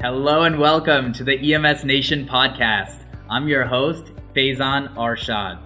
Hello and welcome to the EMSNation podcast. I'm your host, Faizan Arshad.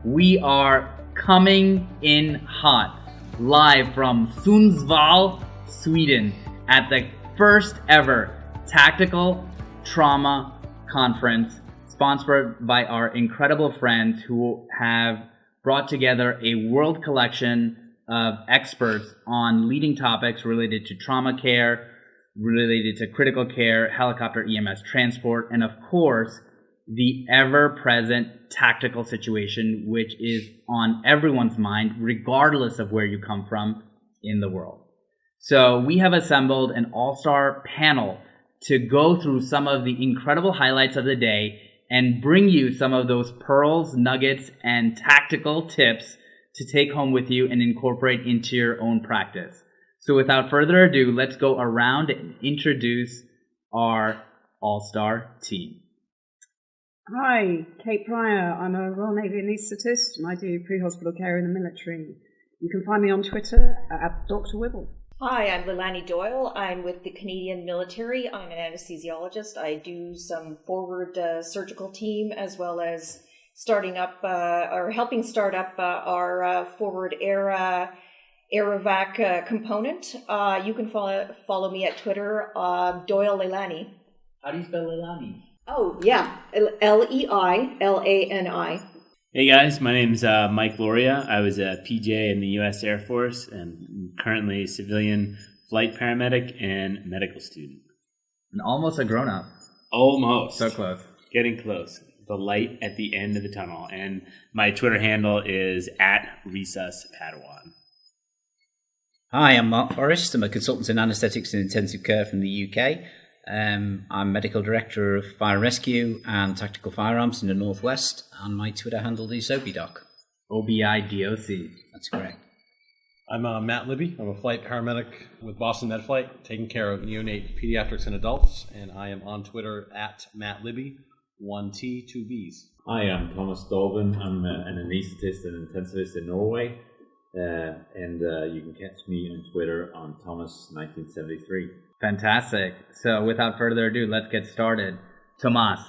We are coming in hot, live from Sundsvall, Sweden, at the first ever Tactical Trauma Conference, sponsored by our incredible friends who have brought together a world collection of experts on leading topics related to trauma care, related to critical care, helicopter EMS transport, and of course, the ever-present tactical situation, which is on everyone's mind, regardless of where you come from in the world. So we have assembled an all-star panel to go through some of the incredible highlights of the day and bring you some of those pearls, nuggets, and tactical tips to take home with you and incorporate into your own practice. So without further ado, let's go around and introduce our all-star team. Hi, Kate Pryor. I'm a Royal Navy anaesthetist and I do pre-hospital care in the military. You can find me on Twitter at Dr. Wibble. Hi, I'm Leilani Doyle. I'm with the Canadian military. I'm an anesthesiologist. I do some forward surgical team as well as starting up or helping start up our forward Aerovac component. You can follow me at Twitter, Doyle Leilani. How do you spell Leilani? Oh, yeah, Leilani. Hey guys, my name's Mike Lauria. I was a PJ in the U.S. Air Force and currently a civilian flight paramedic and medical student. And almost a grown-up. Almost. So close. Getting close. The light at the end of the tunnel. And my Twitter handle is @ResusPadawan. Hi, I'm Mark Forrest. I'm a consultant in anaesthetics and intensive care from the UK. I'm medical director of fire and rescue and tactical firearms in the Northwest, and my Twitter handle is OBDoc. OBIDOC. That's correct. I'm Matt Libby. I'm a flight paramedic with Boston MedFlight, taking care of neonate pediatrics and adults, and I am on Twitter at MattLibby, 1T, 2Bs. Hi, I'm Thomas Dolben. I'm an anaesthetist and intensivist in Norway. And you can catch me on Twitter on Thomas1973. Fantastic. So without further ado, let's get started. Tomas,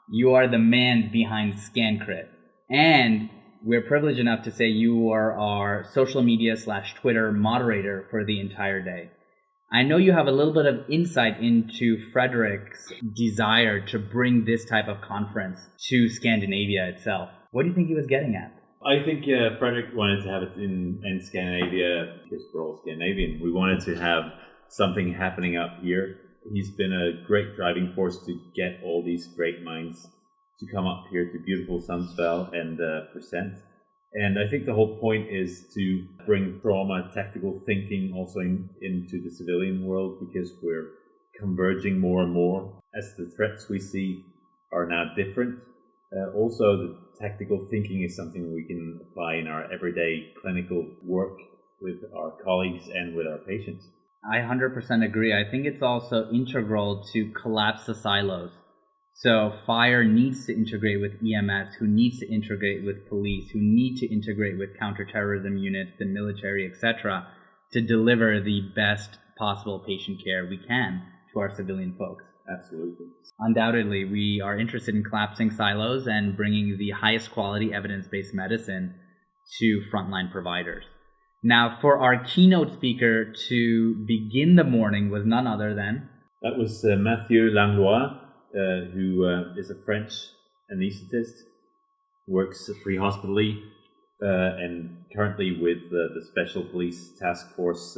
you are the man behind ScanCrit. And we're privileged enough to say you are our social media / Twitter moderator for the entire day. I know you have a little bit of insight into Fredrik's desire to bring this type of conference to Scandinavia itself. What do you think he was getting at? I think Fredrik wanted to have it in Scandinavia because we're all Scandinavian. We wanted to have something happening up here. He's been a great driving force to get all these great minds to come up here to beautiful Sundsvall and present. And I think the whole point is to bring trauma, tactical thinking also into the civilian world because we're converging more and more as the threats we see are now different. Also, the tactical thinking is something we can apply in our everyday clinical work with our colleagues and with our patients. I 100% agree. I think it's also integral to collapse the silos. So fire needs to integrate with EMS, who needs to integrate with police, who need to integrate with counterterrorism units, the military, etc., to deliver the best possible patient care we can to our civilian folks. Absolutely. Undoubtedly, we are interested in collapsing silos and bringing the highest quality evidence-based medicine to frontline providers. Now, for our keynote speaker to begin the morning was none other than... That was Mathieu Langlois, who is a French anesthetist, works pre-hospitally, and currently with the Special Police Task Force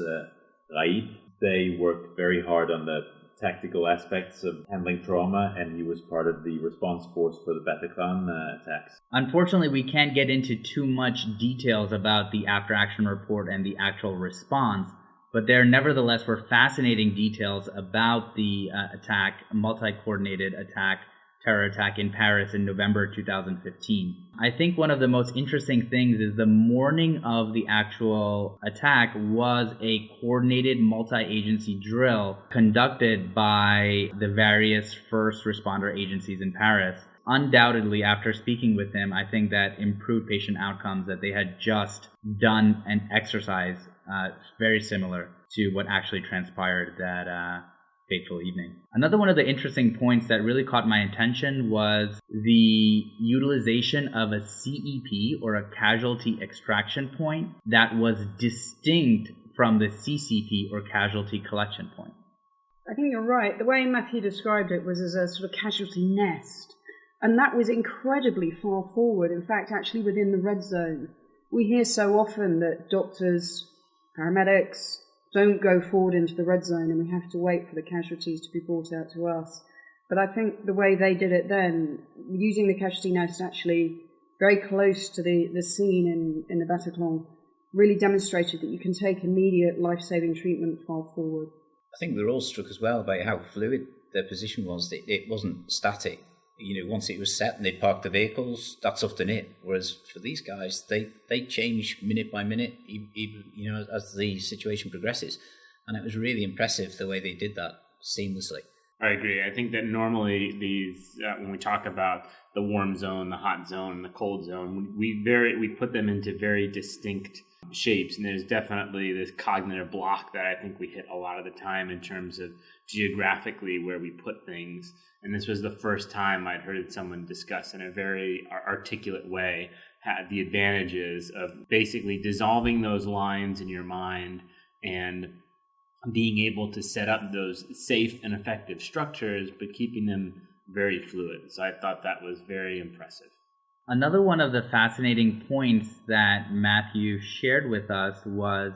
RAID. They work very hard on the tactical aspects of handling trauma, and he was part of the response force for the Bataclan attacks. Unfortunately, we can't get into too much details about the after-action report and the actual response, but there nevertheless were fascinating details about the attack, multi-coordinated attack, terror attack in Paris in November 2015. I think one of the most interesting things is the morning of the actual attack was a coordinated multi-agency drill conducted by the various first responder agencies in Paris. Undoubtedly, after speaking with them, I think that improved patient outcomes, that they had just done an exercise very similar to what actually transpired that fateful evening. Another one of the interesting points that really caught my attention was the utilization of a CEP, or a casualty extraction point, that was distinct from the CCP, or casualty collection point. I think you're right. The way Matthew described it was as a sort of casualty nest. And that was incredibly far forward. In fact, actually within the red zone. We hear so often that doctors, paramedics, don't go forward into the red zone and we have to wait for the casualties to be brought out to us. But I think the way they did it then, using the casualty nest actually very close to the scene in the Bataclan, really demonstrated that you can take immediate life-saving treatment far forward. I think we were all struck as well by how fluid their position was. It wasn't static. Once it was set and they'd parked the vehicles, that's often it. Whereas for these guys, they change minute by minute, even as the situation progresses. And it was really impressive the way they did that seamlessly. I agree. I think that normally these, when we talk about the warm zone, the hot zone, and the cold zone, we put them into very distinct shapes, and there's definitely this cognitive block that I think we hit a lot of the time in terms of geographically where we put things. And this was the first time I'd heard someone discuss in a very articulate way had the advantages of basically dissolving those lines in your mind and being able to set up those safe and effective structures, but keeping them very fluid. So I thought that was very impressive. Another one of the fascinating points that Matthew shared with us was,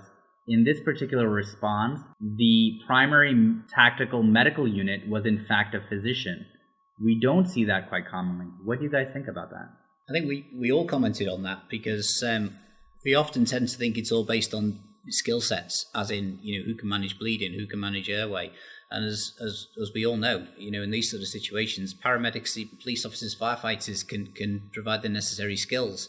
in this particular response, the primary tactical medical unit was in fact a physician. We don't see that quite commonly. What do you guys think about that? I think we all commented on that because we often tend to think it's all based on skill sets, as in, who can manage bleeding, who can manage airway. And as we all know, in these sort of situations, paramedics, police officers, firefighters can provide the necessary skills.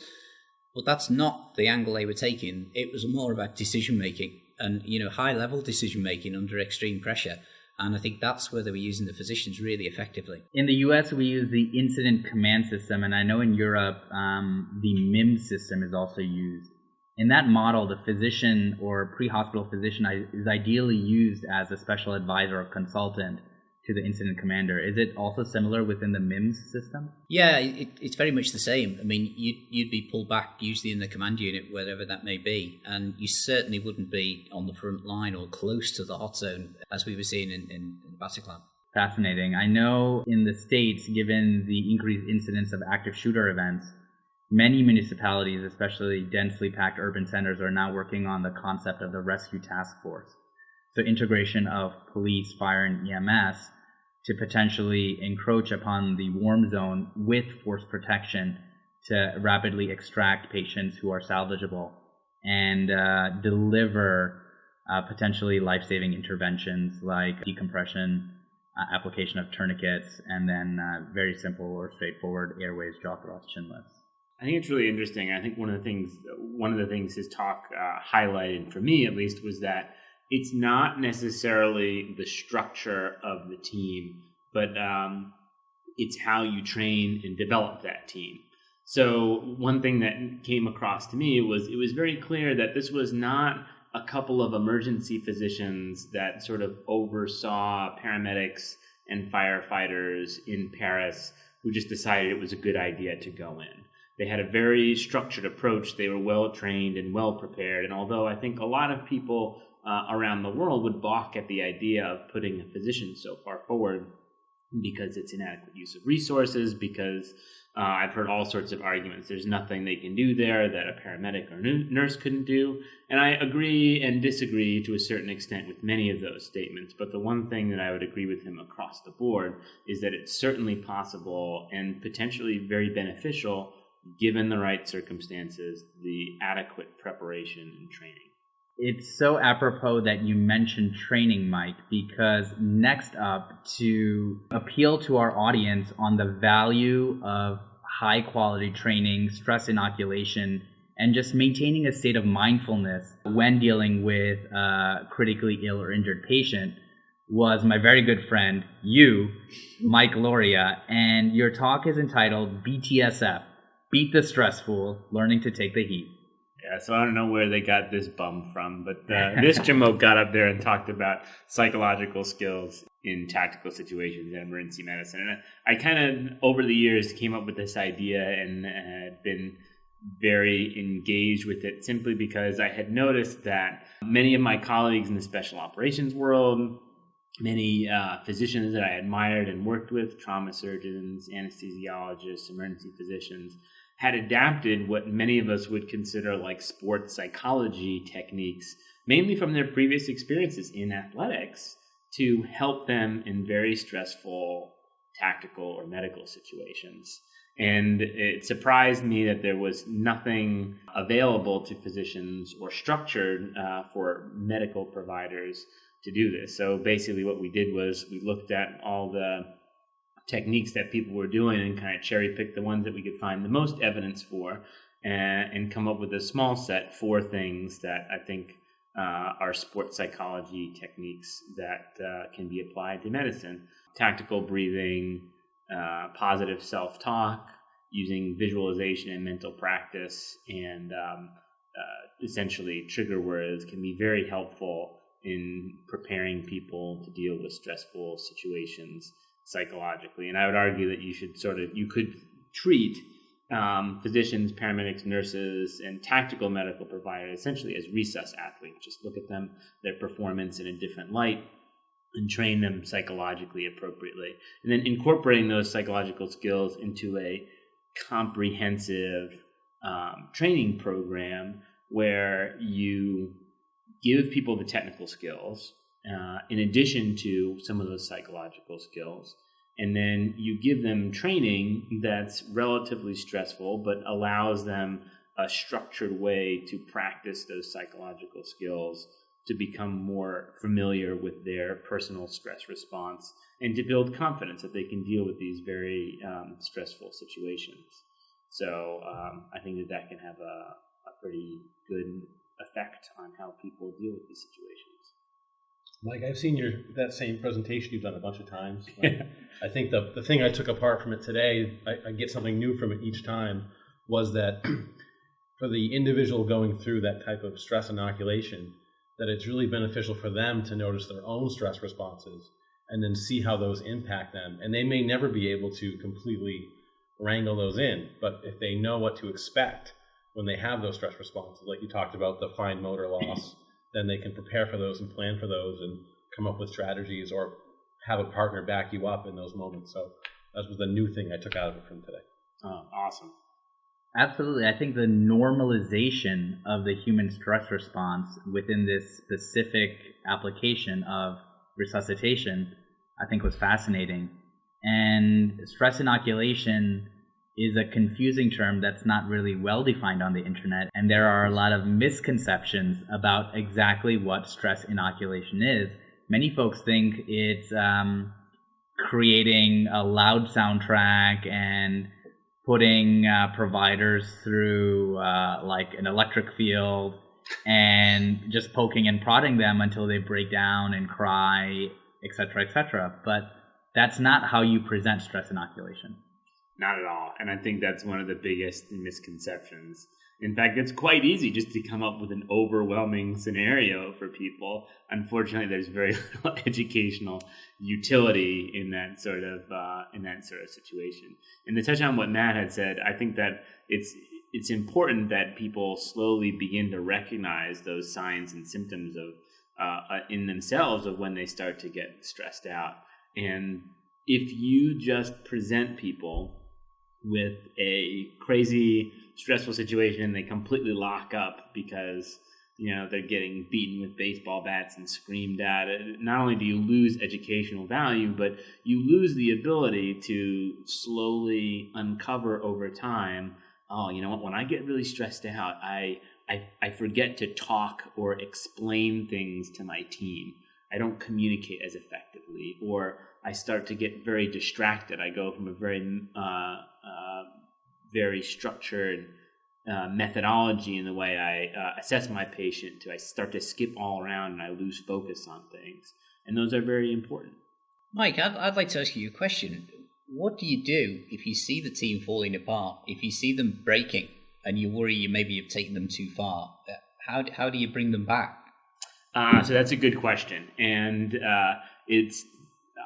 But that's not the angle they were taking. It was more about decision-making and, high-level decision-making under extreme pressure. And I think that's where they were using the physicians really effectively. In the US, we use the incident command system, and I know in Europe, the MIMS system is also used. In that model, the physician or pre-hospital physician is ideally used as a special advisor or consultant to the incident commander. Is it also similar within the MIMS system? Yeah, it's very much the same. I mean, you'd be pulled back usually in the command unit, wherever that may be, and you certainly wouldn't be on the front line or close to the hot zone as we were seeing in Bataclan. Fascinating. I know in the States, given the increased incidence of active shooter events, many municipalities, especially densely packed urban centers, are now working on the concept of the rescue task force. So integration of police, fire, and EMS to potentially encroach upon the warm zone with force protection to rapidly extract patients who are salvageable and deliver potentially life-saving interventions like decompression, application of tourniquets, and then very simple or straightforward airways, jaw thrust, chin lifts. I think it's really interesting. I think one of the things his talk highlighted, for me at least, was that it's not necessarily the structure of the team, but it's how you train and develop that team. So one thing that came across to me was it was very clear that this was not a couple of emergency physicians that sort of oversaw paramedics and firefighters in Paris who just decided it was a good idea to go in. They had a very structured approach. They were well trained and well prepared. And although I think a lot of people around the world would balk at the idea of putting a physician so far forward because it's inadequate use of resources, because I've heard all sorts of arguments. There's nothing they can do there that a paramedic or nurse couldn't do. And I agree and disagree to a certain extent with many of those statements. But the one thing that I would agree with him across the board is that it's certainly possible and potentially very beneficial, given the right circumstances, the adequate preparation and training. It's so apropos that you mentioned training, Mike, because next up, to appeal to our audience on the value of high quality training, stress inoculation, and just maintaining a state of mindfulness when dealing with a critically ill or injured patient, was my very good friend, Mike Lauria, and your talk is entitled BTSF, Beat the Stressful, Learning to Take the Heat. Yeah, so I don't know where they got this bum from, but this Jamoke got up there and talked about psychological skills. in tactical situations and emergency medicine. And I kind of, over the years, came up with this idea and had been very engaged with it simply because I had noticed that many of my colleagues in the special operations world, many physicians that I admired and worked with, trauma surgeons, anesthesiologists, emergency physicians, had adapted what many of us would consider like sports psychology techniques, mainly from their previous experiences in athletics, to help them in very stressful tactical or medical situations. And it surprised me that there was nothing available to physicians or structured for medical providers to do this. So basically what we did was we looked at all the techniques that people were doing and kind of cherry picked the ones that we could find the most evidence for and come up with a small set for things that I think are sports psychology techniques that can be applied to medicine. Tactical breathing, positive self-talk, using visualization and mental practice, and essentially trigger words can be very helpful in preparing people to deal with stressful situations psychologically. And I would argue that you could treat physicians, paramedics, nurses, and tactical medical providers essentially as resus athletes. Just look at them, their performance in a different light, and train them psychologically appropriately. And then incorporating those psychological skills into a comprehensive training program where you give people the technical skills in addition to some of those psychological skills. And then you give them training that's relatively stressful, but allows them a structured way to practice those psychological skills to become more familiar with their personal stress response and to build confidence that they can deal with these very stressful situations. So I think that can have a pretty good effect on how people deal with these situations. Mike, I've seen that same presentation you've done a bunch of times. I think the thing I took apart from it today, I get something new from it each time, was that for the individual going through that type of stress inoculation, that it's really beneficial for them to notice their own stress responses and then see how those impact them. And they may never be able to completely wrangle those in, but if they know what to expect when they have those stress responses, like you talked about the fine motor loss, then they can prepare for those and plan for those and come up with strategies or have a partner back you up in those moments. So that was the new thing I took out of it from today. Oh, awesome. Absolutely. I think the normalization of the human stress response within this specific application of resuscitation, I think was fascinating. And stress inoculation is a confusing term that's not really well defined on the internet. And there are a lot of misconceptions about exactly what stress inoculation is. Many folks think it's creating a loud soundtrack and putting providers through like an electric field and just poking and prodding them until they break down and cry, etc., etc. But that's not how you present stress inoculation. Not at all. And I think that's one of the biggest misconceptions. In fact, it's quite easy just to come up with an overwhelming scenario for people. Unfortunately, there's very little educational utility in that sort of situation. And to touch on what Matt had said, I think that it's important that people slowly begin to recognize those signs and symptoms of in themselves of when they start to get stressed out. And if you just present people with a crazy, stressful situation and they completely lock up because, they're getting beaten with baseball bats and screamed at, not only do you lose educational value, but you lose the ability to slowly uncover over time, oh, you know what, when I get really stressed out, I forget to talk or explain things to my team. I don't communicate as effectively, or I start to get very distracted. I go from a very structured methodology in the way I assess my patient to I start to skip all around and I lose focus on things. And those are very important. Mike, I'd like to ask you a question. What do you do if you see the team falling apart, if you see them breaking and you worry you maybe have taken them too far? How do you bring them back? So that's a good question. And it's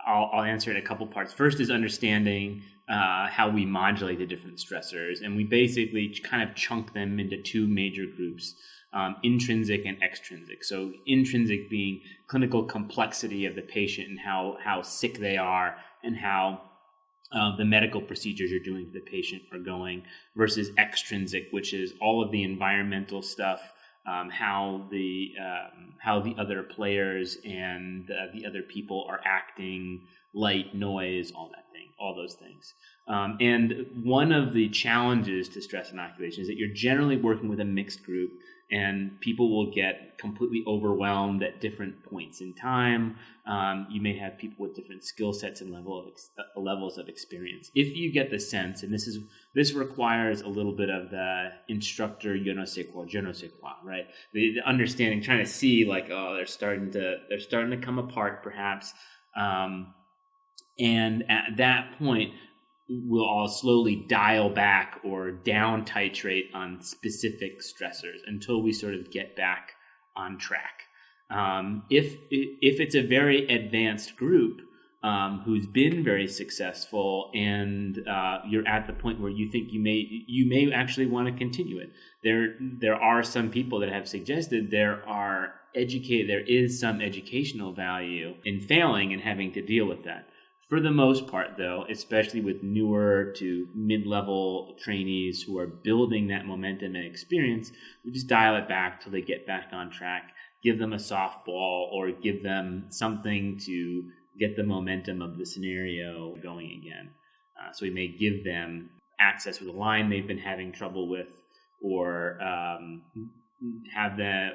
I'll answer it in a couple parts. First is understanding how we modulate the different stressors, and we basically kind of chunk them into two major groups, intrinsic and extrinsic. So intrinsic being clinical complexity of the patient and how sick they are and how the medical procedures you're doing to the patient are going, versus extrinsic, which is all of the environmental stuff, how the other players and the other people are acting, light, noise, all those things. And one of the challenges to stress inoculation is that you're generally working with a mixed group, and people will get completely overwhelmed at different points in time. You may have people with different skill sets and levels of experience. If you get the sense, and this requires a little bit of the instructor je ne sais quoi, right? The understanding, trying to see like, oh, they're starting to come apart, perhaps. And at that point, we'll all slowly dial back or down titrate on specific stressors until we sort of get back on track. If it's a very advanced group who's been very successful, and you're at the point where you think you may actually want to continue it, there are some people that have suggested there is some educational value in failing and having to deal with that. For the most part, though, especially with newer to mid-level trainees who are building that momentum and experience, we just dial it back till they get back on track, give them a softball or give them something to get the momentum of the scenario going again. So we may give them access with a line they've been having trouble with, or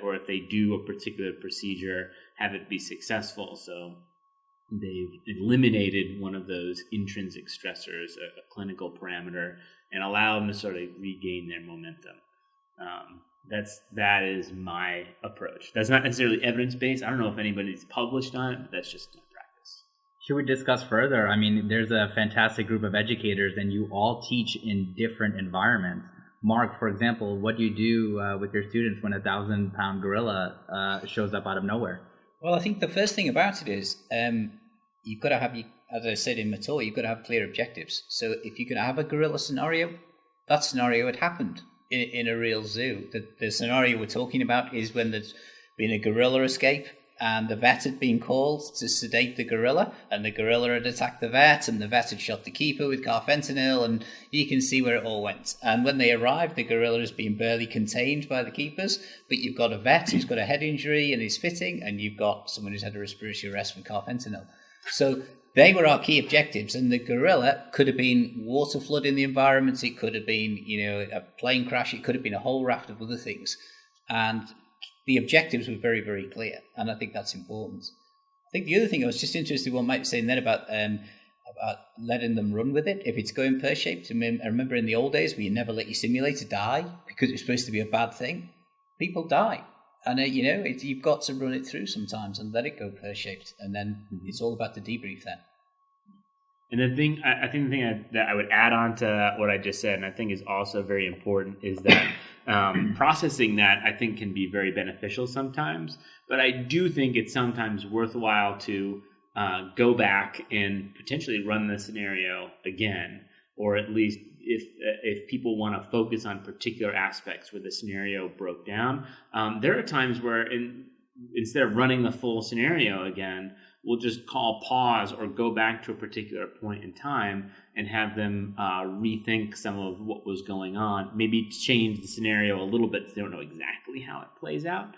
or if they do a particular procedure, have it be successful. So they've eliminated one of those intrinsic stressors, a clinical parameter, and allow them to sort of regain their momentum. That is my approach. That's not necessarily evidence-based. I don't know if anybody's published on it, but that's just my practice. Should we discuss further? I mean, there's a fantastic group of educators, and you all teach in different environments. Mark, for example, what do you do with your students when a 1,000-pound gorilla shows up out of nowhere? Well, I think the first thing about it is you've got to have, as I said in my talk, you've got to have clear objectives. So if you're going to have a gorilla scenario, that scenario had happened in a real zoo. The scenario we're talking about is when there's been a gorilla escape and the vet had been called to sedate the gorilla, and the gorilla had attacked the vet, and the vet had shot the keeper with carfentanil, and you can see where it all went. And when they arrived, the gorilla has been barely contained by the keepers, but you've got a vet who's got a head injury and is fitting, and you've got someone who's had a respiratory arrest from carfentanil. So they were our key objectives, and the gorilla could have been water flood in the environment, it could have been, a plane crash, it could have been a whole raft of other things. And the objectives were very, very clear, and I think that's important. I think the other thing I was just interested in what Mike was saying then about letting them run with it. If it's going pear-shaped, I remember in the old days where you never let your simulator die because it's supposed to be a bad thing. People die. And, you've got to run it through sometimes and let it go pear-shaped, and then it's all about the debrief then. And the thing that I would add on to what I just said, and I think is also very important, is that processing that I think can be very beneficial sometimes. But I do think it's sometimes worthwhile to go back and potentially run the scenario again, or at least if people want to focus on particular aspects where the scenario broke down. There are times where instead of running the full scenario again, we'll just call pause or go back to a particular point in time and have them rethink some of what was going on, maybe change the scenario a little bit so they don't know exactly how it plays out,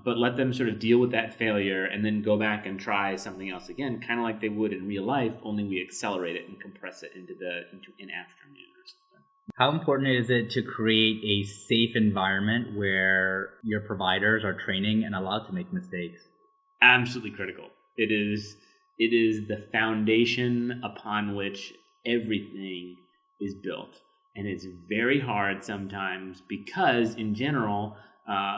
but let them sort of deal with that failure and then go back and try something else again, kind of like they would in real life, only we accelerate it and compress it into an afternoon or something. How important is it to create a safe environment where your providers are training and allowed to make mistakes? Absolutely critical. It is the foundation upon which everything is built. And it's very hard sometimes because, in general,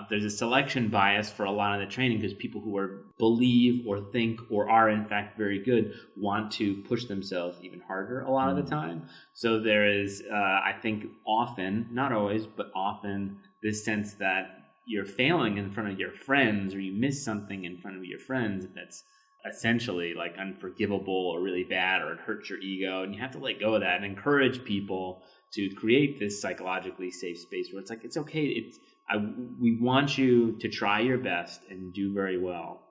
there's a selection bias for a lot of the training because people who believe or think or are, in fact, very good want to push themselves even harder a lot of the time. So there is, I think, often, not always, but often, this sense that you're failing in front of your friends or you miss something in front of your friends that's essentially like unforgivable or really bad, or it hurts your ego, and you have to let go of that and encourage people to create this psychologically safe space where it's like, it's okay. We want you to try your best and do very well.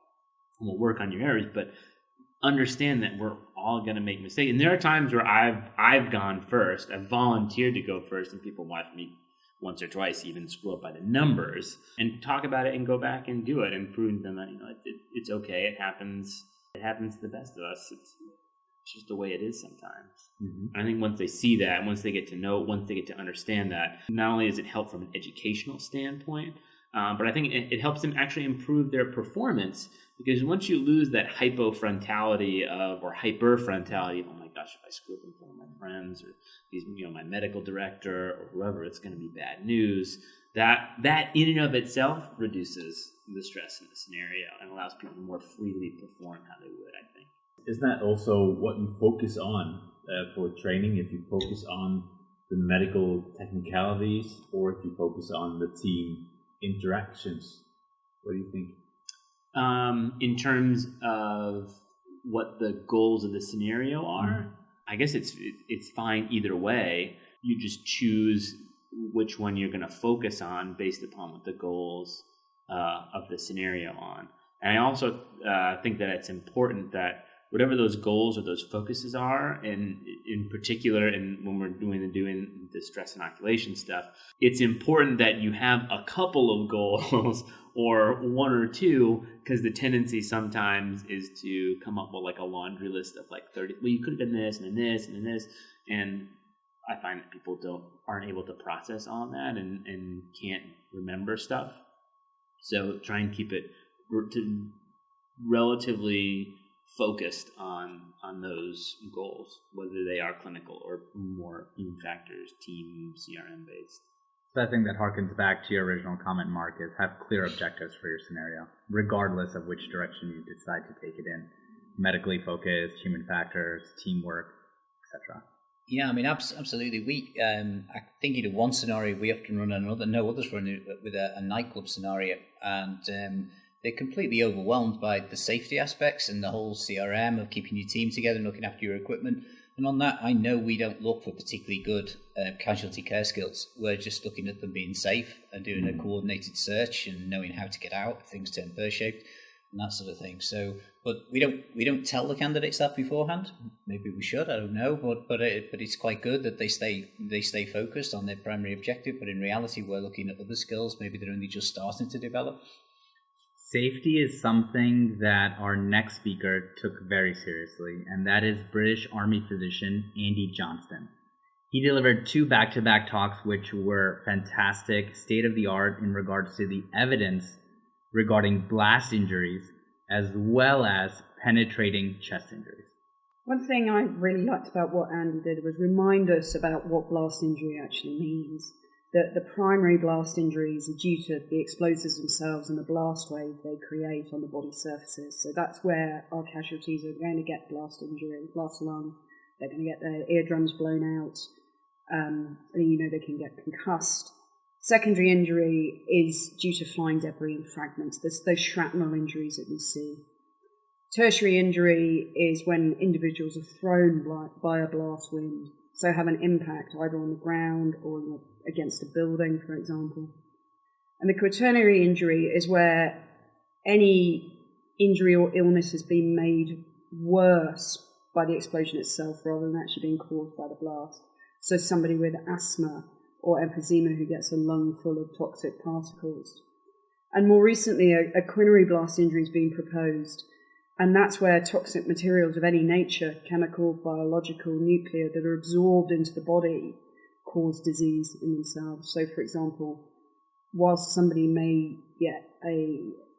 We'll work on your areas, but understand that we're all going to make mistakes. And there are times where I've gone first. I've volunteered to go first, and people watch me once or twice even screw up by the numbers, and talk about it and go back and do it and prove to them that, it's okay. It happens. It happens to the best of us. It's just the way it is sometimes. Mm-hmm. I think once they see that, once they get to know, once they get to understand that, not only does it help from an educational standpoint, but I think it helps them actually improve their performance, because once you lose that hypofrontality or hyperfrontality, oh my gosh, if I screw up in front of my friends or my medical director or whoever, it's going to be bad news. That in and of itself reduces the stress in the scenario and allows people to more freely perform how they would, I think. Isn't that also what you focus on for training? If you focus on the medical technicalities, or if you focus on the team interactions, what do you think? In terms of what the goals of the scenario are, I guess it's fine either way. You just choose which one you're going to focus on based upon what the goals of the scenario on. And I also think that it's important that whatever those goals or those focuses are, and in particular, and when we're doing the stress inoculation stuff, it's important that you have a couple of goals or one or two, because the tendency sometimes is to come up with like a laundry list of like 30, well, you could have done this and then this and then this, and I find that people aren't able to process all that and can't remember stuff. So try and keep it relatively focused on those goals, whether they are clinical or more human factors, team, CRM based. So I think that harkens back to your original comment, Mark, is have clear objectives for your scenario, regardless of which direction you decide to take it in. Medically focused, human factors, teamwork, etc. Yeah, I mean, absolutely. I think in one scenario we often run others run it with a nightclub scenario, and they're completely overwhelmed by the safety aspects and the whole CRM of keeping your team together and looking after your equipment. And on that, I know we don't look for particularly good casualty care skills. We're just looking at them being safe and doing a coordinated search and knowing how to get out if things turn pear-shaped and that sort of thing. So, but we don't tell the candidates that beforehand. Maybe we should. I don't know. But it's quite good that they stay focused on their primary objective. But in reality, we're looking at other skills. Maybe they're only just starting to develop. Safety is something that our next speaker took very seriously, and that is British Army physician Andy Johnston. He delivered 2 back-to-back talks which were fantastic, state-of-the-art in regards to the evidence regarding blast injuries as well as penetrating chest injuries. One thing I really liked about what Andy did was remind us about what blast injury actually means. That the primary blast injuries are due to the explosives themselves and the blast wave they create on the body surfaces. So that's where our casualties are going to get blast injury, blast lung. They're going to get their eardrums blown out. They can get concussed. Secondary injury is due to flying debris and fragments. There's those shrapnel injuries that we see. Tertiary injury is when individuals are thrown by a blast wind, so have an impact either on the ground or against a building, for example. And the quaternary injury is where any injury or illness has been made worse by the explosion itself rather than actually being caused by the blast. So somebody with asthma or emphysema who gets a lung full of toxic particles. And more recently, a quinary blast injury is being proposed, and that's where toxic materials of any nature, chemical, biological, nuclear, that are absorbed into the body cause disease in themselves. So, for example, whilst somebody may get a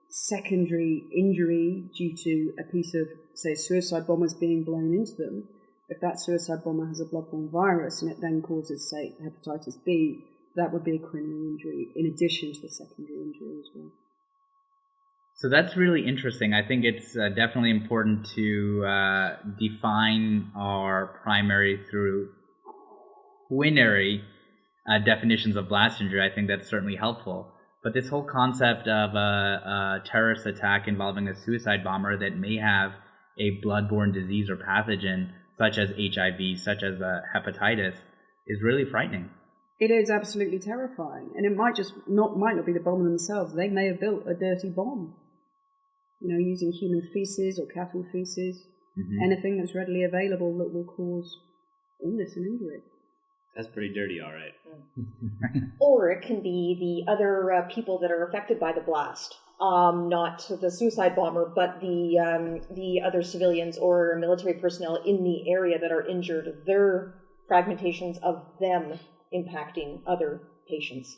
secondary injury due to a piece of, say, suicide bombers being blown into them, if that suicide bomber has a bloodborne virus and it then causes, say, hepatitis B, that would be a quinary injury in addition to the secondary injury as well. So that's really interesting. I think it's definitely important to define our primary through quinary definitions of blast injury. I think that's certainly helpful. But this whole concept of a terrorist attack involving a suicide bomber that may have a bloodborne disease or pathogen such as HIV, such as hepatitis, is really frightening. It is absolutely terrifying, and it might not be the bomber themselves. They may have built a dirty bomb, using human feces or cattle feces, anything that's readily available that will cause illness and injury. That's pretty dirty, all right. Or it can be the other people that are affected by the blast, not the suicide bomber, but the other civilians or military personnel in the area that are injured. Their fragmentations of them impacting other patients.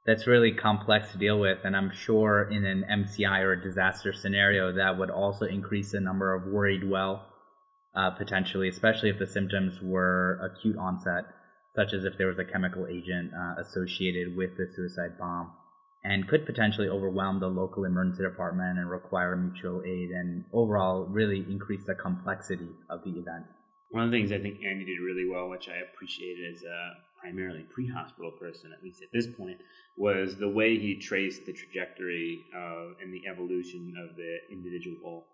That's really complex to deal with, and I'm sure in an MCI or a disaster scenario that would also increase the number of worried well, potentially, especially if the symptoms were acute onset, such as if there was a chemical agent associated with the suicide bomb, and could potentially overwhelm the local emergency department and require mutual aid, and overall really increase the complexity of the event. One of the things I think Andy did really well, which I appreciated as a primarily pre-hospital person, at least at this point, was the way he traced the trajectory and the evolution of the individual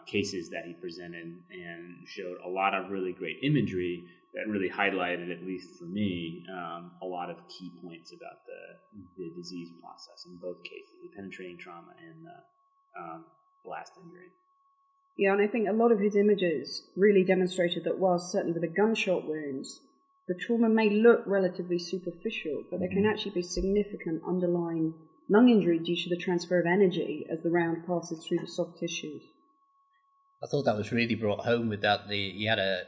cases that he presented, and showed a lot of really great imagery that really highlighted, at least for me, a lot of key points about the disease process in both cases, the penetrating trauma and the blast injury. Yeah, and I think a lot of his images really demonstrated that whilst certainly with the gunshot wounds, the trauma may look relatively superficial, but there can actually be significant underlying lung injury due to the transfer of energy as the round passes through the soft tissues. I thought that was really brought home with that. He had a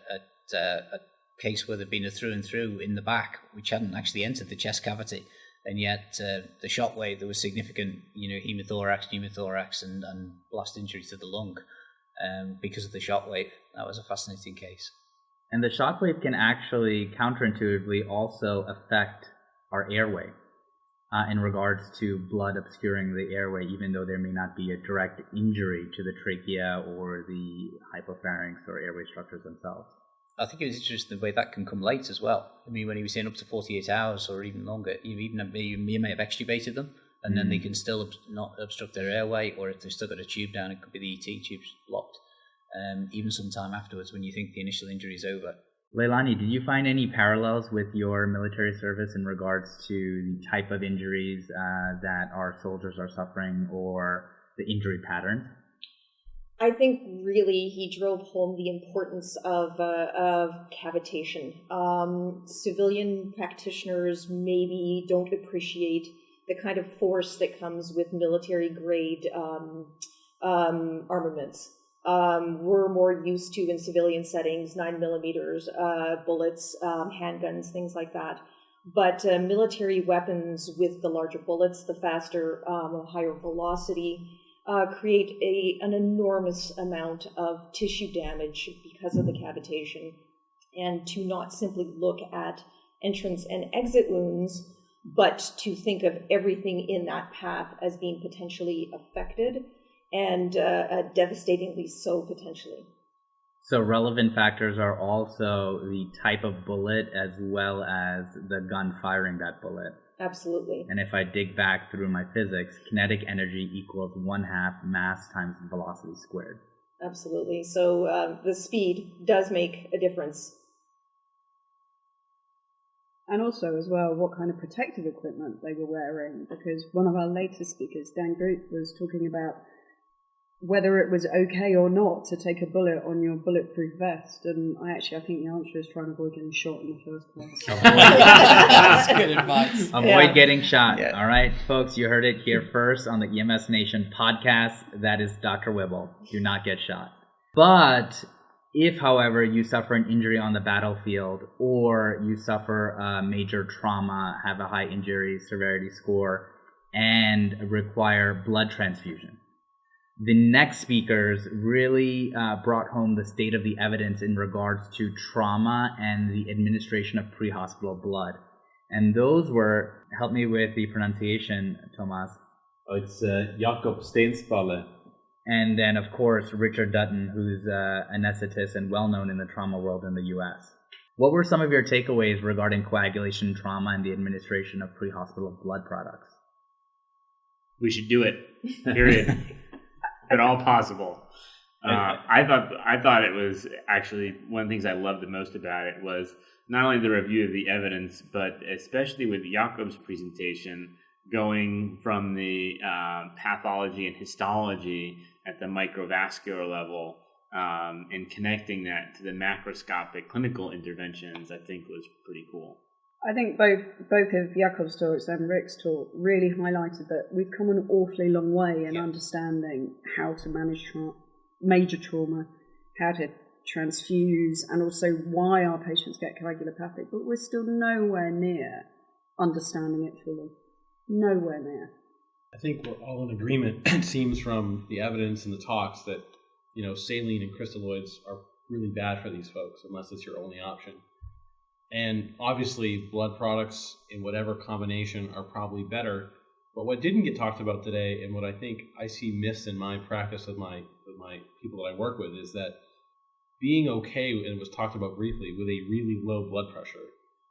case where there'd been a through and through in the back, which hadn't actually entered the chest cavity, and yet the shockwave, there was significant, pneumothorax, and blast injury to the lung because of the shockwave. That was a fascinating case. And the shockwave can actually counterintuitively also affect our airway in regards to blood obscuring the airway, even though there may not be a direct injury to the trachea or the hypopharynx or airway structures themselves. I think it was interesting the way that can come late as well. I mean, when he was in up to 48 hours or even longer, you may have extubated them, and then they can still not obstruct their airway, or if they've still got a tube down, it could be the ET tubes blocked, even some time afterwards when you think the initial injury is over. Leilani, did you find any parallels with your military service in regards to the type of injuries that our soldiers are suffering or the injury patterns? I think really he drove home the importance of cavitation. Civilian practitioners maybe don't appreciate the kind of force that comes with military-grade armaments. We're more used to, in civilian settings, 9mm bullets, handguns, things like that. But military weapons with the larger bullets, the faster, higher velocity, create an enormous amount of tissue damage because of the cavitation. And to not simply look at entrance and exit wounds, but to think of everything in that path as being potentially affected, and devastatingly so potentially. So relevant factors are also the type of bullet as well as the gun firing that bullet. Absolutely. And if I dig back through my physics, kinetic energy equals 1/2 mass times velocity squared. Absolutely. So the speed does make a difference. And also, as well, what kind of protective equipment they were wearing, because one of our latest speakers, Dan Groot, was talking about whether it was okay or not to take a bullet on your bulletproof vest. And I think the answer is try and avoid getting shot in the first place. That's good advice. Avoid getting shot. Yeah. All right, folks, you heard it here first on the EMSNation podcast. That is Dr. Wibble. Do not get shot. But if, however, you suffer an injury on the battlefield, or you suffer a major trauma, have a high injury severity score, and require blood transfusion, the next speakers really brought home the state of the evidence in regards to trauma and the administration of pre-hospital blood. And those were, help me with the pronunciation, Thomas. Oh, it's Jakob Stensballe. And then, of course, Richard Dutton, who's an anesthetist and well-known in the trauma world in the U.S. What were some of your takeaways regarding coagulation trauma and the administration of pre-hospital blood products? We should do it, period. At all possible. I thought it was actually one of the things I loved the most about it was not only the review of the evidence, but especially with Jakob's presentation, going from the pathology and histology at the microvascular level and connecting that to the macroscopic clinical interventions, I think was pretty cool. I think both of Jakob's talks and Rick's talk really highlighted that we've come an awfully long way in understanding how to manage major trauma, how to transfuse, and also why our patients get coagulopathic, but we're still nowhere near understanding it fully. Nowhere near. I think we're all in agreement, it seems, from the evidence and the talks that, saline and crystalloids are really bad for these folks unless it's your only option. And obviously, blood products in whatever combination are probably better. But what didn't get talked about today, and what I think I see missed in my practice with my people that I work with, is that being okay, and it was talked about briefly, with a really low blood pressure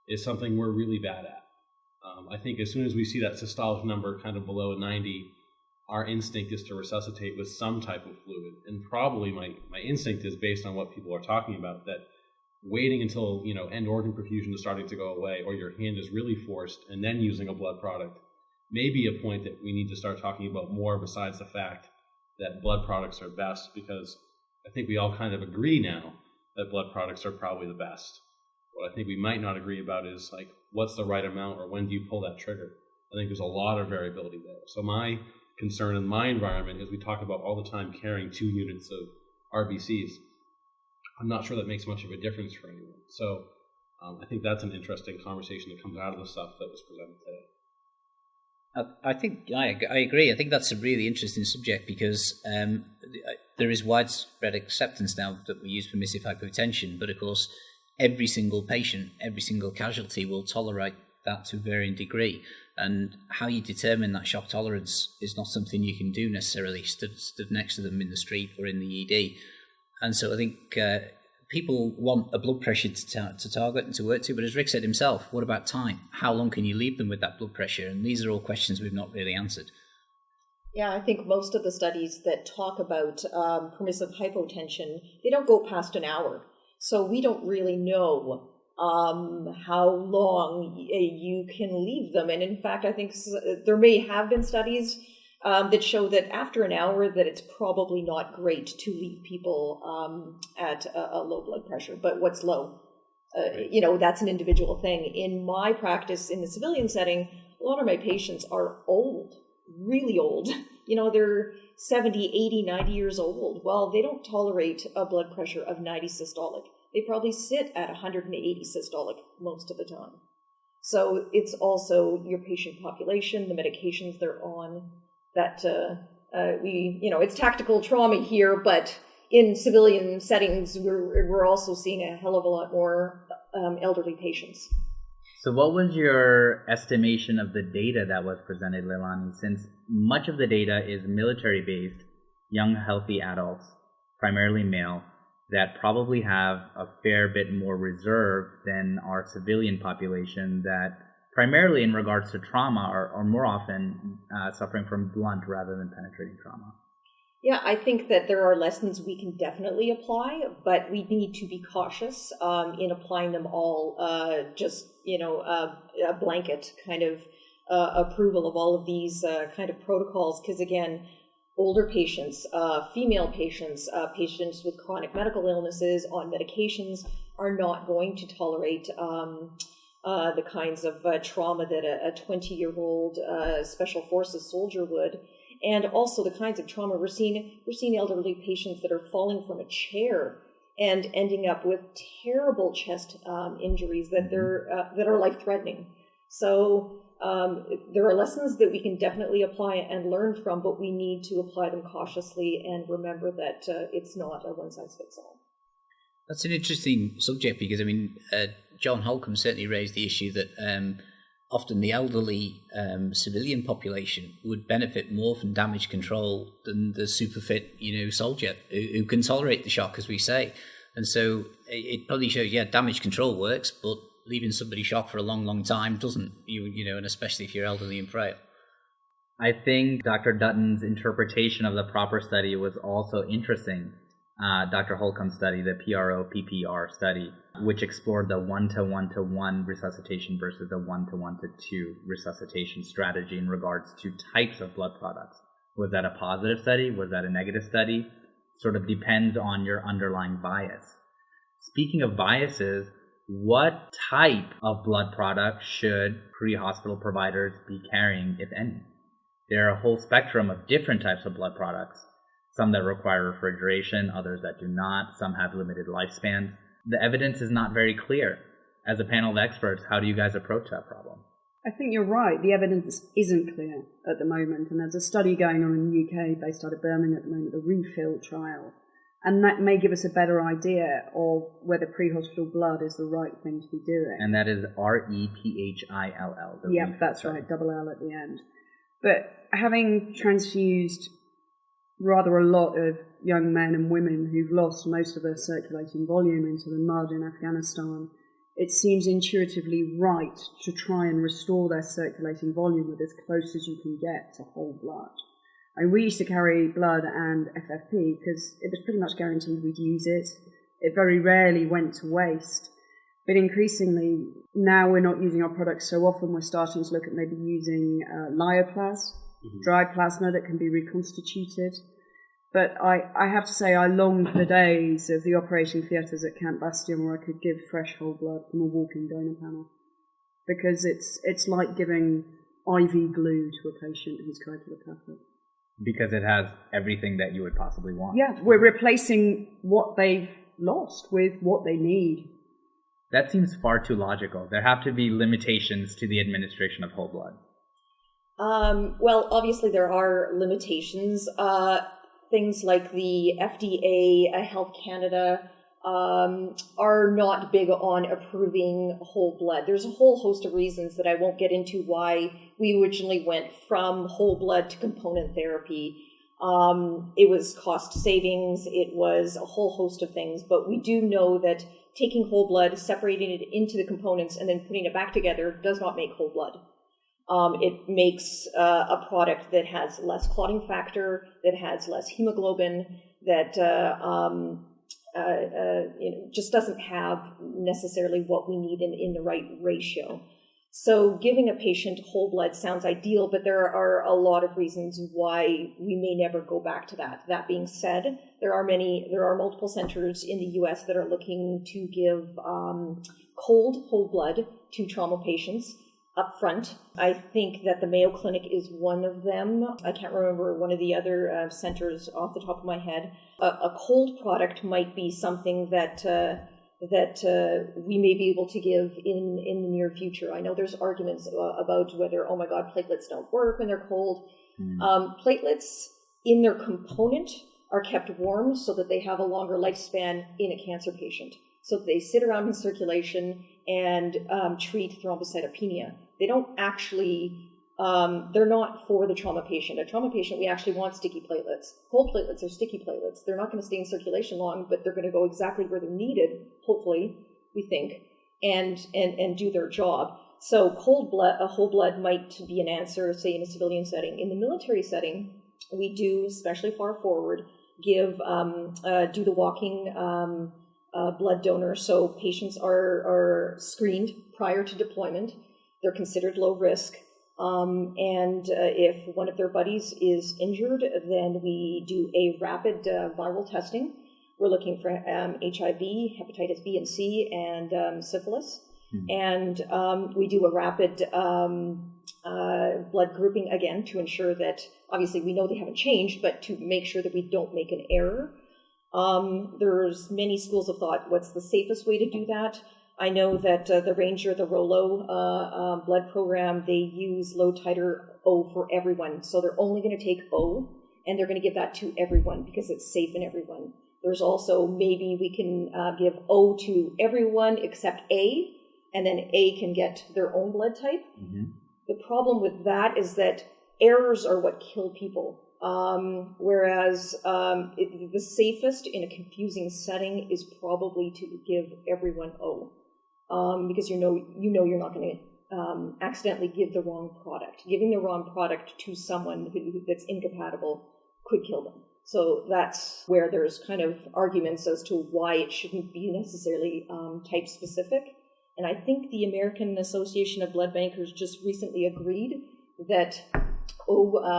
is something we're really bad at. I think as soon as we see that systolic number kind of below 90, our instinct is to resuscitate with some type of fluid. And probably my instinct is based on what people are talking about, that waiting until end organ perfusion is starting to go away, or your hand is really forced, and then using a blood product may be a point that we need to start talking about more, besides the fact that blood products are best, because I think we all kind of agree now that blood products are probably the best. What I think we might not agree about is what's the right amount, or when do you pull that trigger? I think there's a lot of variability there. So my concern in my environment is we talk about all the time carrying 2 units of RBCs. I'm not sure that makes much of a difference for anyone. So I think that's an interesting conversation that comes out of the stuff that was presented today. I think I agree. I think that's a really interesting subject because there is widespread acceptance now that we use permissive hypotension, but of course every single patient, every single casualty will tolerate that to a varying degree. And how you determine that shock tolerance is not something you can do necessarily stood next to them in the street or in the ED. And so I think people want a blood pressure to target and to work to, but as Rick said himself, what about time? How long can you leave them with that blood pressure? And these are all questions we've not really answered. Yeah, I think most of the studies that talk about permissive hypotension, they don't go past an hour. So we don't really know how long you can leave them. And in fact, I think there may have been studies that show that after an hour that it's probably not great to leave people at a low blood pressure. But what's low? That's an individual thing. In my practice in the civilian setting, a lot of my patients are old, really old. They're 70, 80, 90 years old. Well, they don't tolerate a blood pressure of 90 systolic. They probably sit at 180 systolic most of the time. So it's also your patient population, the medications they're on, that it's tactical trauma here, but in civilian settings, we're also seeing a hell of a lot more elderly patients. So what was your estimation of the data that was presented, Leilani, since much of the data is military-based, young, healthy adults, primarily male, that probably have a fair bit more reserve than our civilian population that primarily in regards to trauma are more often suffering from blunt rather than penetrating trauma? Yeah, I think that there are lessons we can definitely apply, but we need to be cautious in applying them all, a blanket kind of approval of all of these kind of protocols, because again, older patients, female patients, patients with chronic medical illnesses on medications are not going to tolerate the kinds of trauma that a 20-year-old special forces soldier would. And also the kinds of trauma we're seeing elderly patients that are falling from a chair and ending up with terrible chest injuries that are life-threatening. So there are lessons that we can definitely apply and learn from, but we need to apply them cautiously and remember that it's not a one-size-fits-all. That's an interesting subject because, John Holcomb certainly raised the issue that often the elderly civilian population would benefit more from damage control than the super fit, soldier who can tolerate the shock, as we say. And so it probably shows, damage control works, but leaving somebody shocked for a long, long time doesn't, and especially if you're elderly and frail. I think Dr. Dutton's interpretation of the proper study was also interesting. Dr. Holcomb's study, the PRO-PPR study, which explored the 1-to-1-to-1 resuscitation versus the 1-to-1-to-2 resuscitation strategy in regards to types of blood products. Was that a positive study? Was that a negative study? Sort of depends on your underlying bias. Speaking of biases, what type of blood product should pre-hospital providers be carrying, if any? There are a whole spectrum of different types of blood products. Some that require refrigeration, others that do not. Some have limited lifespans. The evidence is not very clear. As a panel of experts, how do you guys approach that problem? I think you're right. The evidence isn't clear at the moment. And there's a study going on in the UK based out of Birmingham at the moment, the REFILL trial. And that may give us a better idea of whether pre-hospital blood is the right thing to be doing. And that is REPHILL. Yep, that's right, double L at the end. But having transfused rather a lot of young men and women who've lost most of their circulating volume into the mud in Afghanistan, it seems intuitively right to try and restore their circulating volume with as close as you can get to whole blood. And we used to carry blood and FFP because it was pretty much guaranteed we'd use it. It very rarely went to waste. But increasingly, now we're not using our products so often, we're starting to look at maybe using lyoplast, dry plasma that can be reconstituted. But I have to say I long for the days of the operating theatres at Camp Bastion where I could give fresh whole blood from a walking donor panel. Because it's like giving IV glue to a patient who's coagulopathic. Because it has everything that you would possibly want. Yeah, we're replacing what they've lost with what they need. That seems far too logical. There have to be limitations to the administration of whole blood. Well, obviously there are limitations. Things like the FDA, Health Canada, are not big on approving whole blood. There's a whole host of reasons that I won't get into why we originally went from whole blood to component therapy. It was cost savings, it was a whole host of things, but we do know that taking whole blood, separating it into the components, and then putting it back together does not make whole blood. It makes a product that has less clotting factor, that has less hemoglobin, that just doesn't have necessarily what we need in the right ratio. So giving a patient whole blood sounds ideal, but there are a lot of reasons why we may never go back to that. That being said, there are multiple centers in the U.S. that are looking to give cold whole blood to trauma patients up front. I think that the Mayo Clinic is one of them. I can't remember one of the other centers off the top of my head. A cold product might be something that we may be able to give in the near future. I know there's arguments about whether, oh my God, platelets don't work when they're cold. Platelets in their component are kept warm so that they have a longer lifespan in a cancer patient. So they sit around in circulation and treat thrombocytopenia. They don't actually, they're not for the trauma patient. A trauma patient, we actually want sticky platelets. Cold platelets are sticky platelets. They're not going to stay in circulation long, but they're going to go exactly where they're needed, hopefully, we think, and do their job. So a whole blood might be an answer, say, in a civilian setting. In the military setting, we do, especially far forward, do the walking blood donor. So patients are screened prior to deployment. They're considered low risk. And if one of their buddies is injured, then we do a rapid viral testing. We're looking for HIV, hepatitis B and C, and syphilis. And we do a rapid blood grouping again to ensure that, obviously we know they haven't changed, but to make sure that we don't make an error. There's many schools of thought. What's the safest way to do that? I know that the Ranger, the Rolo blood program, they use low titer O for everyone. So they're only going to take O, and they're going to give that to everyone because it's safe in everyone. There's also maybe we can give O to everyone except A, and then A can get their own blood type. The problem with that is that errors are what kill people. Whereas the safest in a confusing setting is probably to give everyone O, because you know you're not going to accidentally give the wrong product. Giving the wrong product to someone that's incompatible could kill them. So that's where there's kind of arguments as to why it shouldn't be necessarily type specific. And I think the American Association of Blood Bankers just recently agreed that low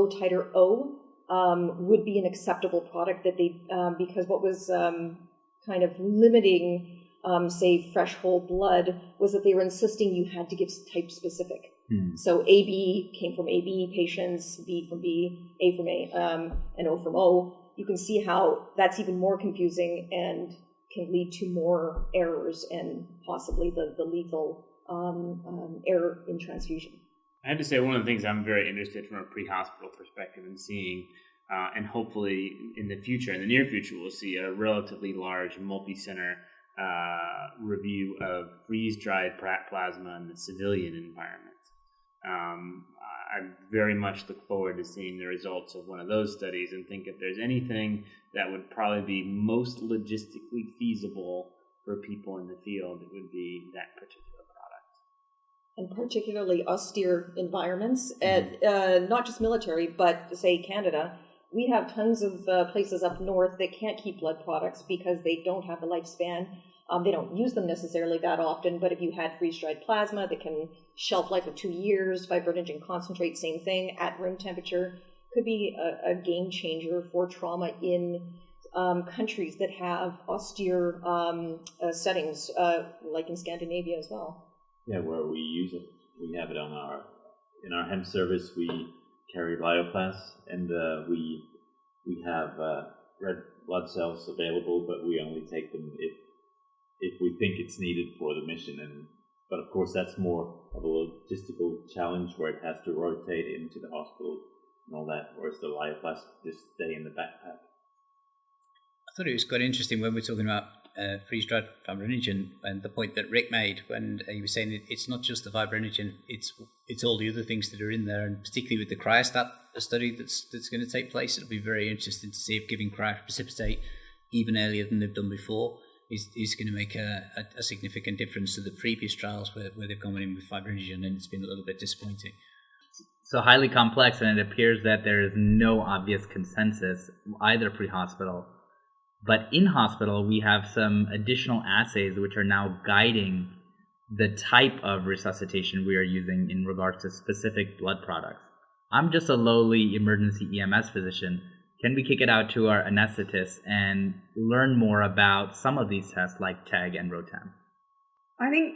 titer O would be an acceptable product, that they because what was kind of limiting say fresh whole blood was that they were insisting you had to give type specific. So AB came from AB patients, B from B, A from A, and O from O. You can see how that's even more confusing and can lead to more errors and possibly the lethal error in transfusion. I have to say, one of the things I'm very interested from a pre-hospital perspective in seeing, and hopefully in the future, in the near future, we'll see a relatively large multi-center review of freeze-dried plasma in the civilian environment. I very much look forward to seeing the results of one of those studies and think if there's anything that would probably be most logistically feasible for people in the field, it would be that particular product. And particularly austere environments, not just military, but say Canada. We have tons of places up north that can't keep blood products because they don't have the lifespan. They don't use them necessarily that often, but if you had freeze-dried plasma that can shelf life of 2 years, fibrinogen concentrate, same thing, at room temperature, could be a game changer for trauma in countries that have austere settings, like in Scandinavia as well. Yeah, where we use it. We have it in our hem service. We carry Lyoplast, and we have red blood cells available, but we only take them if we think it's needed for the mission. But of course, that's more of a logistical challenge where it has to rotate into the hospital and all that, whereas the Lyoplast just stay in the backpack. I thought it was quite interesting when we're talking about freeze-dried fibrinogen and the point that Rick made when he was saying it's not just the fibrinogen, it's all the other things that are in there, and particularly with the cryostat study that's going to take place, it'll be very interesting to see if giving cryoprecipitate even earlier than they've done before is going to make a significant difference to the previous trials where they've gone in with fibrinogen, and it's been a little bit disappointing. So highly complex, and it appears that there is no obvious consensus either pre-hospital. But in hospital, we have some additional assays which are now guiding the type of resuscitation we are using in regards to specific blood products. I'm just a lowly emergency EMS physician. Can we kick it out to our anesthetists and learn more about some of these tests like TEG and ROTEM? I think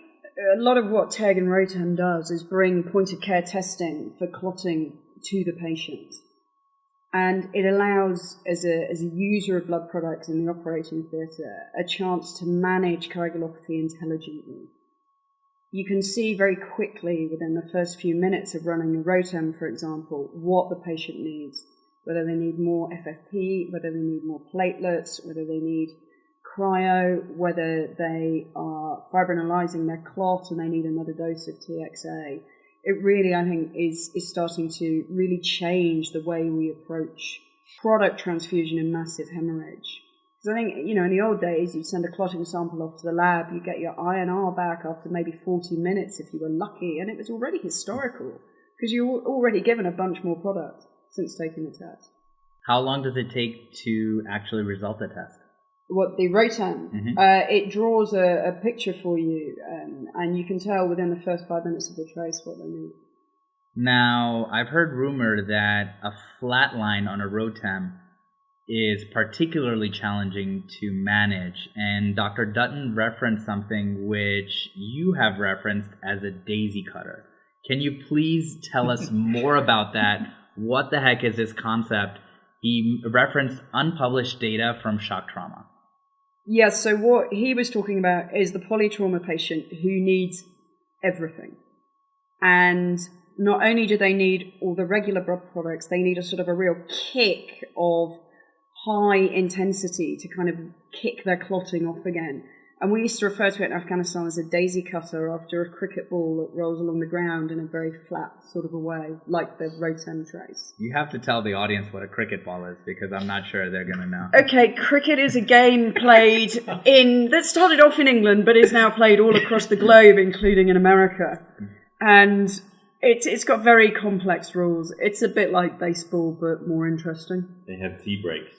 a lot of what TEG and ROTEM does is bring point-of-care testing for clotting to the patient. And it allows, as a user of blood products in the operating theatre, a chance to manage coagulopathy intelligently. You can see very quickly within the first few minutes of running a ROTEM, for example, what the patient needs, whether they need more FFP, whether they need more platelets, whether they need cryo, whether they are fibrinolyzing their clot and they need another dose of TXA. It really, I think, is starting to really change the way we approach product transfusion in massive hemorrhage. Because I think, in the old days, you'd send a clotting sample off to the lab, you get your INR back after maybe 40 minutes if you were lucky, and it was already historical because you were already given a bunch more product since taking the test. How long does it take to actually result the test? What, the ROTEM? Mm-hmm. It draws a picture for you, and you can tell within the first 5 minutes of the trace what they need. Now, I've heard rumor that a flat line on a ROTEM is particularly challenging to manage, and Dr. Dutton referenced something which you have referenced as a daisy cutter. Can you please tell us more about that? What the heck is this concept? He referenced unpublished data from shock trauma. Yes, so what he was talking about is the polytrauma patient who needs everything. And not only do they need all the regular blood products, they need a sort of a real kick of high intensity to kind of kick their clotting off again. And we used to refer to it in Afghanistan as a daisy cutter after a cricket ball that rolls along the ground in a very flat sort of a way, like the ROTEM trace. You have to tell the audience what a cricket ball is, because I'm not sure they're going to know. Okay, cricket is a game played that started off in England, but is now played all across the globe, including in America. And It's got very complex rules. It's a bit like baseball, but more interesting. They have tea breaks.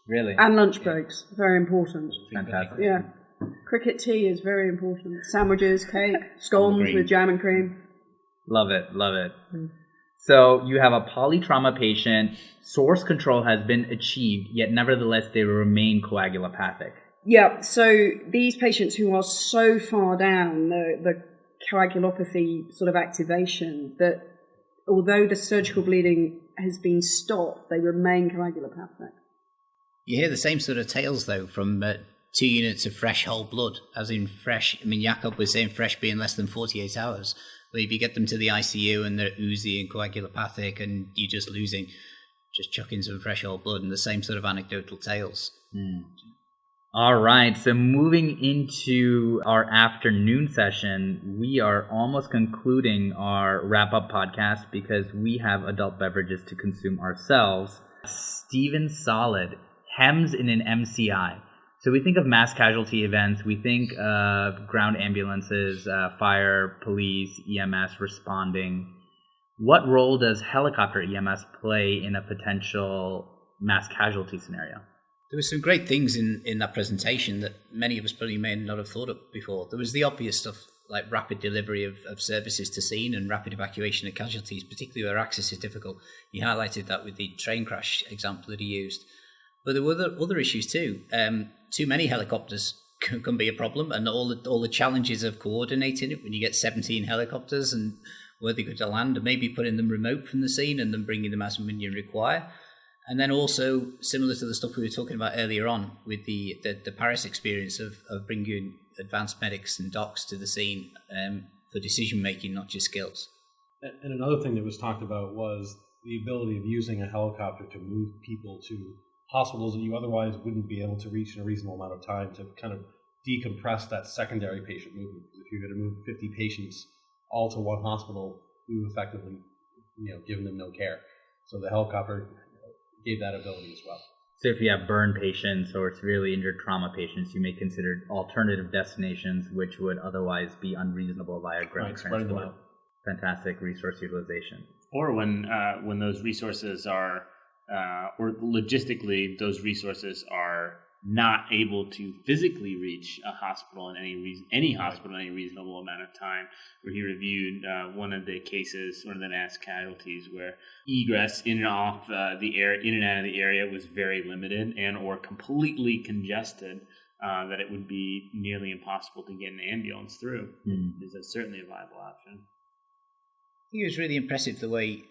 Really? And lunch breaks, very important. Fantastic. Yeah. Cricket tea is very important. Sandwiches, cake, scones with jam and cream. Love it. So you have a polytrauma patient. Source control has been achieved, yet nevertheless they remain coagulopathic. Yeah, so these patients who are so far down the coagulopathy sort of activation that although the surgical bleeding has been stopped, they remain coagulopathic. You hear the same sort of tales, though, from 2 units of fresh whole blood, as in fresh. I mean, Jakob was saying fresh being less than 48 hours. But if you get them to the ICU and they're oozy and coagulopathic and you're just losing, just chuck in some fresh whole blood, and the same sort of anecdotal tales. All right, so moving into our afternoon session, we are almost concluding our wrap-up podcast because we have adult beverages to consume ourselves. Steven Solid hems in an MCI. So we think of mass casualty events, we think of ground ambulances, fire, police, EMS responding. What role does helicopter EMS play in a potential mass casualty scenario? There were some great things in that presentation that many of us probably may not have thought of before. There was the obvious stuff like rapid delivery of services to scene and rapid evacuation of casualties, particularly where access is difficult. You highlighted that with the train crash example that he used. But there were other issues too. Too many helicopters can be a problem, and all the challenges of coordinating it when you get 17 helicopters and where they go to land, and maybe putting them remote from the scene and then bringing them as and when you require. And then also, similar to the stuff we were talking about earlier on with the Paris experience of bringing advanced medics and docs to the scene for decision-making, not just skills. And another thing that was talked about was the ability of using a helicopter to move people to hospitals that you otherwise wouldn't be able to reach in a reasonable amount of time to kind of decompress that secondary patient movement. Because if you're going to move 50 patients all to one hospital, you've effectively, given them no care. So the helicopter gave that ability as well. So if you have burn patients or severely injured trauma patients, you may consider alternative destinations which would otherwise be unreasonable via ground transport. Fantastic resource utilization. Or when those resources are, or logistically, those resources are not able to physically reach a hospital in any hospital in any reasonable amount of time. Where he reviewed one of the mass casualties where egress in and off the air, in and out of the area was very limited and or completely congested, that it would be nearly impossible to get an ambulance through. Is certainly a viable option. I think it was really impressive the way,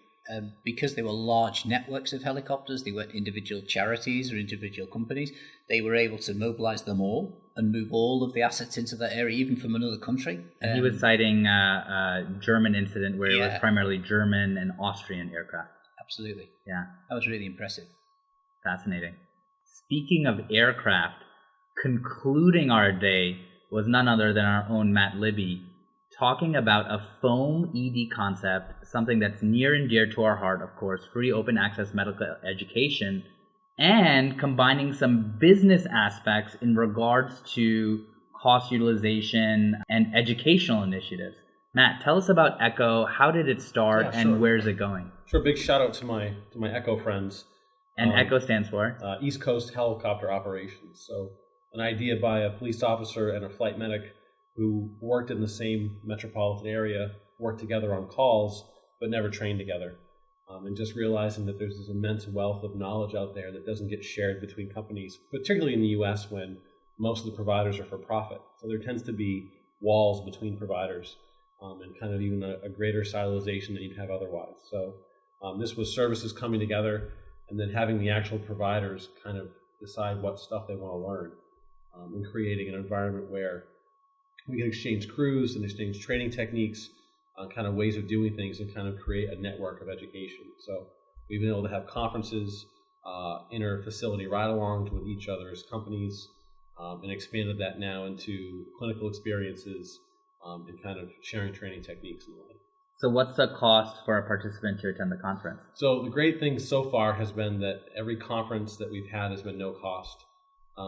because they were large networks of helicopters, they weren't individual charities or individual companies, they were able to mobilize them all and move all of the assets into that area, even from another country. He was citing a German incident where it was primarily German and Austrian aircraft. Absolutely. Yeah. That was really impressive. Fascinating. Speaking of aircraft, concluding our day was none other than our own Matt Libby, talking about a foam ED concept, something that's near and dear to our heart, of course, free open access medical education, and combining some business aspects in regards to cost utilization and educational initiatives. Matt, tell us about ECHO. How did it start and where's it going? Sure, big shout out to my ECHO friends. And ECHO stands for? East Coast Helicopter Operations. So an idea by a police officer and a flight medic who worked in the same metropolitan area, worked together on calls, but never trained together. And just realizing that there's this immense wealth of knowledge out there that doesn't get shared between companies, particularly in the U.S. when most of the providers are for profit. So there tends to be walls between providers and kind of even a greater siloization than you'd have otherwise. So this was services coming together and then having the actual providers kind of decide what stuff they want to learn and creating an environment where we can exchange crews and exchange training techniques, kind of ways of doing things, and kind of create a network of education. So we've been able to have conferences, inter-facility ride-alongs with each other's companies, and expanded that now into clinical experiences and kind of sharing training techniques and the like. So what's the cost for a participant to attend the conference? So the great thing so far has been that every conference that we've had has been no cost.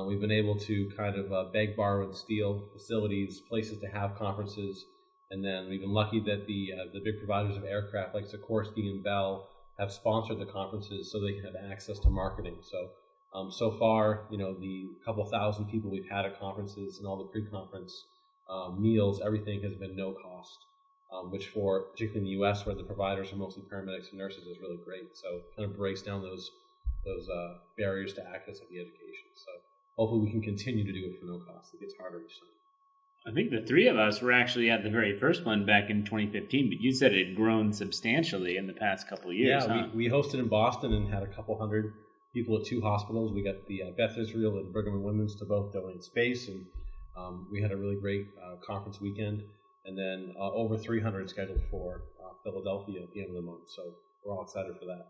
We've been able to kind of beg, borrow, and steal facilities, places to have conferences, And then we've been lucky that the big providers of aircraft like Sikorsky and Bell have sponsored the conferences so they can have access to marketing. So far, the couple thousand people we've had at conferences and all the pre-conference meals, everything has been no cost, which particularly in the U.S. where the providers are mostly paramedics and nurses, is really great. So it kind of breaks down those barriers to access of the education. So hopefully we can continue to do it for no cost. It gets harder each time. I think the three of us were actually at the very first one back in 2015, but you said it had grown substantially in the past couple of years. Yeah, huh? we hosted in Boston and had a couple hundred people at 2 hospitals. We got the Beth Israel and Brigham and Women's to both donate space, and we had a really great conference weekend. And then over 300 scheduled for Philadelphia at the end of the month. So we're all excited for that.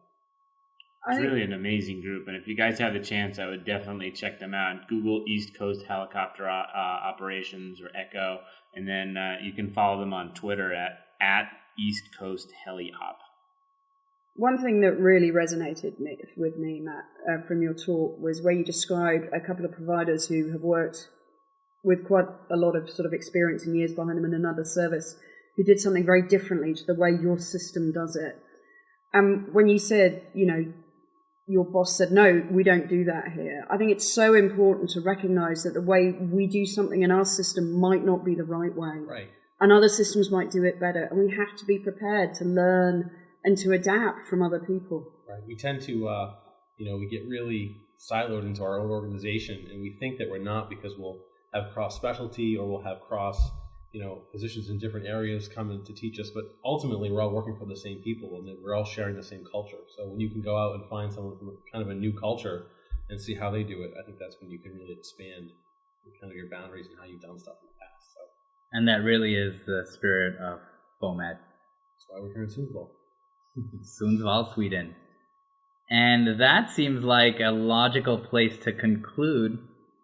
It's really an amazing group, and if you guys have the chance, I would definitely check them out. Google East Coast Helicopter Operations or ECHO, and then you can follow them on Twitter at East Coast HeliOp. One thing that really resonated with me, Matt, from your talk was where you described a couple of providers who have worked with quite a lot of sort of experience and years behind them in another service who did something very differently to the way your system does it. And when you said, your boss said, no, we don't do that here. I think it's so important to recognize that the way we do something in our system might not be the right way. Right. And other systems might do it better. And we have to be prepared to learn and to adapt from other people. Right. We tend to, we get really siloed into our own organization, and we think that we're not because we'll have cross-specialty or we'll have cross physicians in different areas come in to teach us, but ultimately we're all working for the same people and we're all sharing the same culture. So when you can go out and find someone from kind of a new culture and see how they do it, I think that's when you can really expand kind of your boundaries and how you've done stuff in the past. So. And that really is the spirit of FOMED. That's why we're here in Sundsvall. Sundsvall, Sweden. And that seems like a logical place to conclude.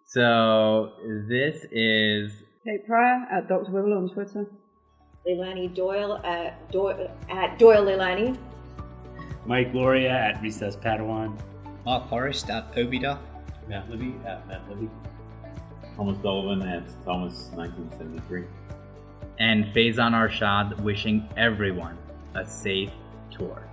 So this is Kate Pryor at Dr. Wibble on Twitter. Leilani Doyle at Doyle Leilani. Mike Lauria at Recess Padawan. Mark Forrest at Obidoc. Matt Libby at Matt Libby. Thomas Sullivan at Thomas 1973. And Faizan Arshad wishing everyone a safe tour.